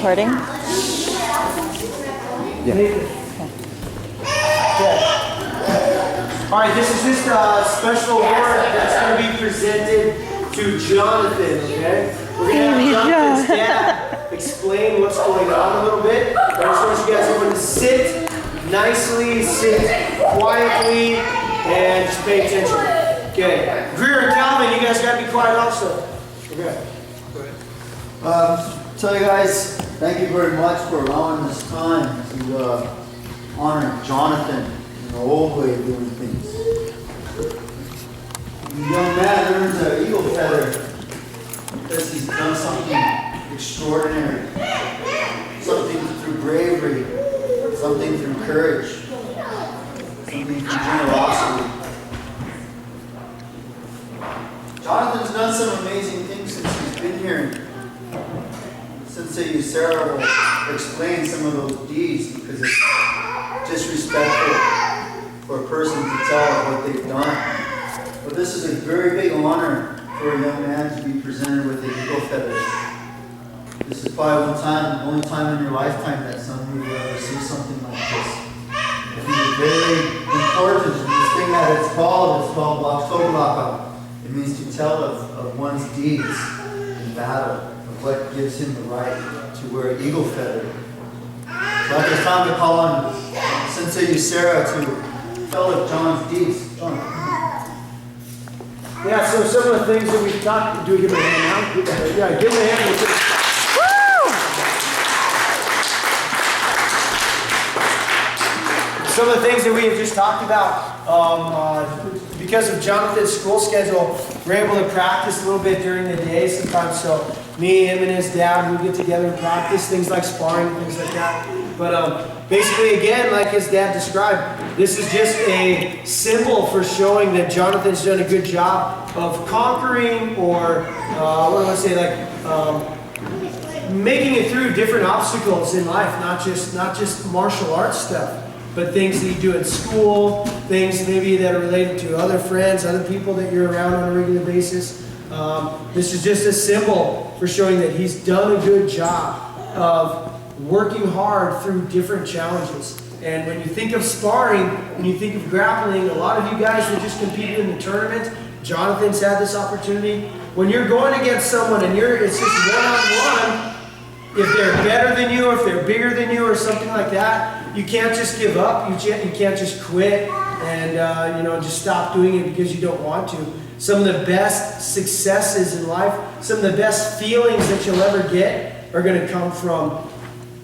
recording? Yeah. Okay. All right, this is just a special award that's going to be presented to Jonathan, okay? We're going to have Jonathan's dad explain what's going on a little bit. But I just want you guys everyone to sit nicely, sit quietly, and just pay attention. Okay. Greer and Calvin, you guys got to be quiet also. Okay. So you guys, thank you very much for allowing this time to honor Jonathan in the old way of doing things. The young man earns an eagle feather because he's done something extraordinary, something through bravery, something through courage, something through generosity. Jonathan's done some amazing things since he's been here. Sensei Sarah will explain some of those deeds because it's disrespectful for a person to tell what they've done. But this is a very big honor for a young man to be presented with an eagle feather. This is probably the only time in your lifetime that somebody will ever see something like this. I think it's very important. This thing that it's called Waktoglaka. It means to tell of one's deeds in battle. What gives him the right to wear an eagle feather. So at this time to call on Sensei Sarah to tell of John's deeds. John. Yeah, so some of the things that we've talked, do we give him a hand now? Yeah, give him a hand. Some of the things that we have just talked about, because of Jonathan's school schedule, we're able to practice a little bit during the day sometimes. So me, him, and his dad, we get together and practice things like sparring, things like that. But basically, again, like his dad described, this is just a symbol for showing that Jonathan's done a good job of conquering, or what do I say, like making it through different obstacles in life, not just martial arts stuff. But things that you do at school, things maybe that are related to other friends, other people that you're around on a regular basis. This is just a symbol for showing that he's done a good job of working hard through different challenges. And when you think of sparring, when you think of grappling, a lot of you guys that just competed in the tournament, Jonathan's had this opportunity. When you're going against someone and it's just one-on-one, if they're better than you, or if they're bigger than you, or something like that, you can't just give up. You can't just quit and just stop doing it because you don't want to. Some of the best successes in life, some of the best feelings that you'll ever get are going to come from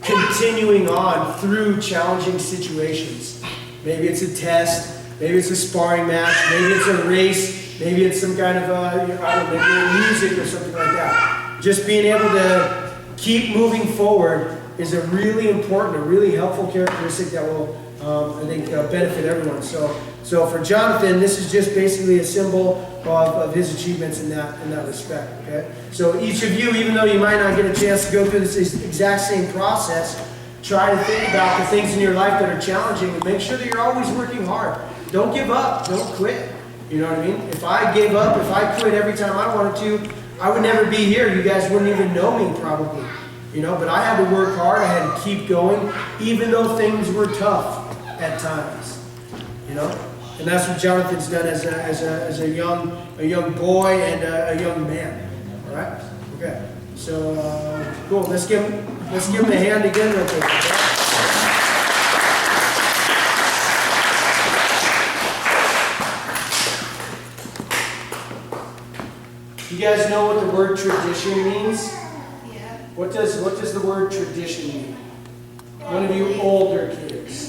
continuing on through challenging situations. Maybe it's a test, maybe it's a sparring match, maybe it's a race, maybe it's some kind of maybe music or something like that. Just being able to keep moving forward is a really important, a really helpful characteristic that will, I think, benefit everyone. So for Jonathan, this is just basically a symbol of his achievements in that respect. Okay. So each of you, even though you might not get a chance to go through this exact same process, try to think about the things in your life that are challenging and make sure that you're always working hard. Don't give up. Don't quit. You know what I mean? If I gave up, if I quit every time I wanted to, I would never be here. You guys wouldn't even know me probably. But I had to work hard. I had to keep going, even though things were tough at times. And that's what Jonathan's done as a young boy and a young man. All right. Okay. So cool. Let's give him a hand again real quick. Okay? You guys know what the word tradition means? Yeah. What does the word tradition mean? One of you older kids.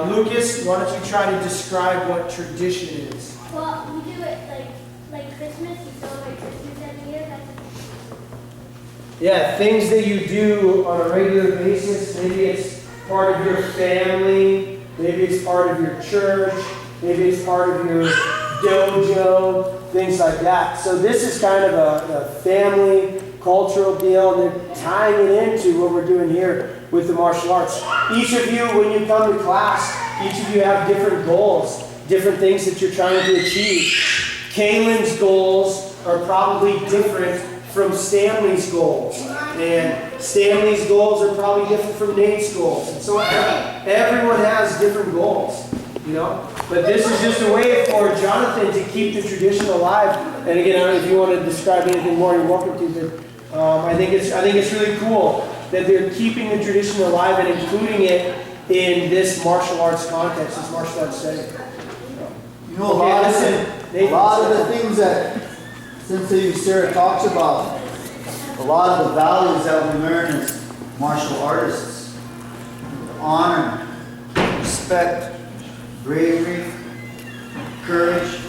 Lucas, why don't you try to describe what tradition is? Well, we do it like Christmas. You celebrate Christmas every year. Yeah, things that you do on a regular basis. Maybe it's part of your family. Maybe it's part of your church. Maybe it's part of your dojo. Things like that. So this is kind of a family cultural deal, and they're tying it into what we're doing here with the martial arts. Each of you, when you come to class, each of you have different goals, different things that you're trying to achieve. Kaylin's goals are probably different from Stanley's goals. And Stanley's goals are probably different from Nate's goals. And so everyone has different goals, you know. But this is just a way for Jonathan to keep the tradition alive. And again, I don't know if you want to describe anything more, you're welcome to. But I think it's really cool that they're keeping the tradition alive and including it in this martial arts context, this martial arts setting. You know, a lot of the things that Sensei Sarah talks about, a lot of the values that we learn as martial artists, honor, respect, bravery, courage,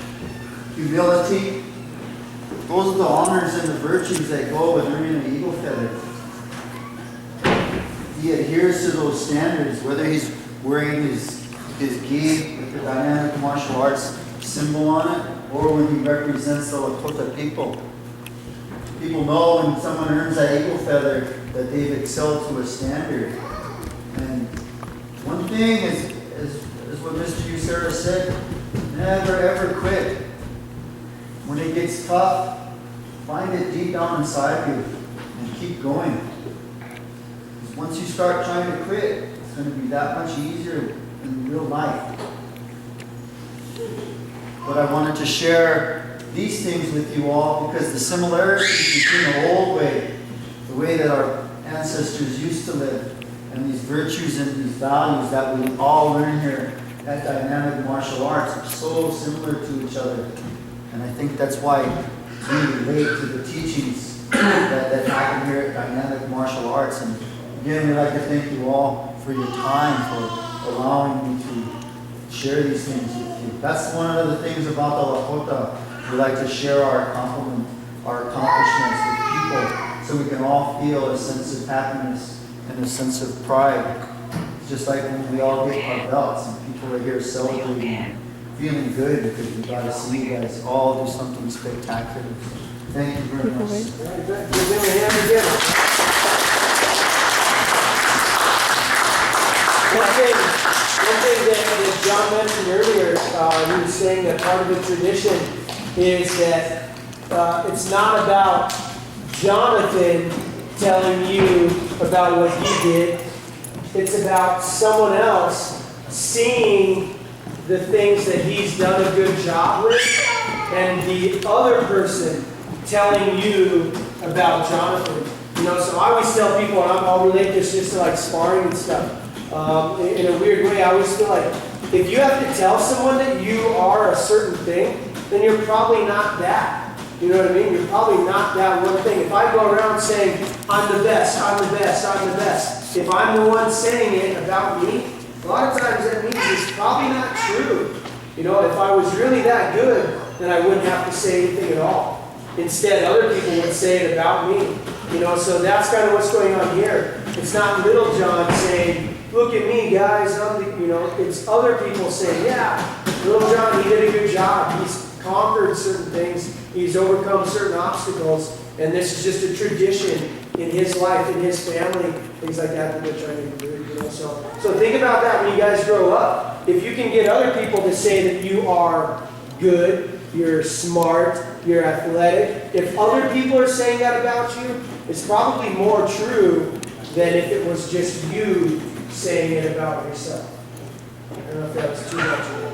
humility, those are the honors and the virtues that go with earning an eagle feather. He adheres to those standards, whether he's wearing his gi with the dynamic martial arts symbol on it, or when he represents the Lakota people. People know when someone earns that eagle feather that they've excelled to a standard. And one thing is what Mr. Usera said, never ever quit. When it gets tough, find it deep down inside you and keep going. Because once you start trying to quit, it's going to be that much easier in real life. But I wanted to share these things with you all because the similarities between the old way, the way that our ancestors used to live, and these virtues and these values that we all learn here at Dynamic Martial Arts are so similar to each other. And I think that's why we relate to the teachings that happen here at Dynamic Martial Arts. And again, we'd like to thank you all for your time, for allowing me to share these things with you. That's one of the things about the Lakota. We like to share our accomplishments with people so we can all feel a sense of happiness and a sense of pride. It's just like when we all get our belts and people are here celebrating, feeling good because we got to see you guys all do something spectacular. Thank you very much. Give them a hand again. One thing that John mentioned earlier, he was saying that part of the tradition is that it's not about Jonathan telling you about what he did. It's about someone else seeing the things that he's done a good job with, and the other person telling you about Jonathan. You know, so I always tell people, and I'll relate this just to like sparring and stuff. In a weird way, I always feel like if you have to tell someone that you are a certain thing, then you're probably not that. You know what I mean? You're probably not that one thing. If I go around saying, I'm the best, I'm the best, I'm the best, if I'm the one saying it about me, a lot of times that means it's probably not true. You know, if I was really that good, then I wouldn't have to say anything at all. Instead, other people would say it about me. You know, so that's kind of what's going on here. It's not little John saying, look at me, guys. You know, it's other people saying, yeah, little John, he did a good job. He's conquered certain things. He's overcome certain obstacles. And this is just a tradition in his life, in his family, things like that they're trying to do. You know? So think about that when you guys grow up. If you can get other people to say that you are good, you're smart, you're athletic, if other people are saying that about you, it's probably more true than if it was just you saying it about yourself. I don't know if that was too much.